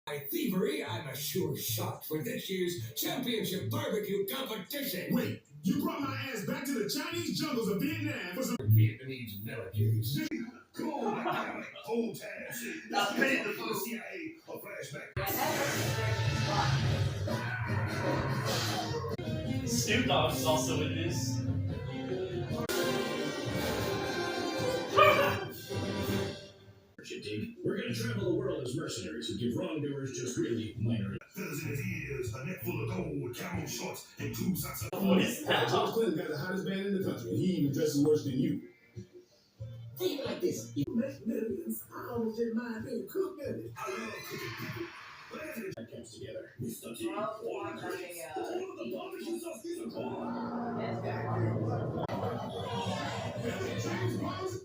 By thievery, I'm a sure shot for this year's championship barbecue competition. Wait, you brought my ass back to the Chinese jungles of Vietnam for some Vietnamese villages. Come on, my guy. Whole time. I'll pay the food. CIA, a flashback. Snoop Dogg is also in this. We're going to travel the world as mercenaries who give wrongdoers just really minor. Feathers in his ears, a neck full of gold, camo shorts, and 2 socks of What is that? George Clinton got the hottest band in the country, and he even dresses worse than you. Think like this. You make millions. I almost didn't mind being a cook, baby. I love cooking people. But after That comes together. Mr. T, Well, all the greats, all of the barbecue sauce, these are gone. That's good.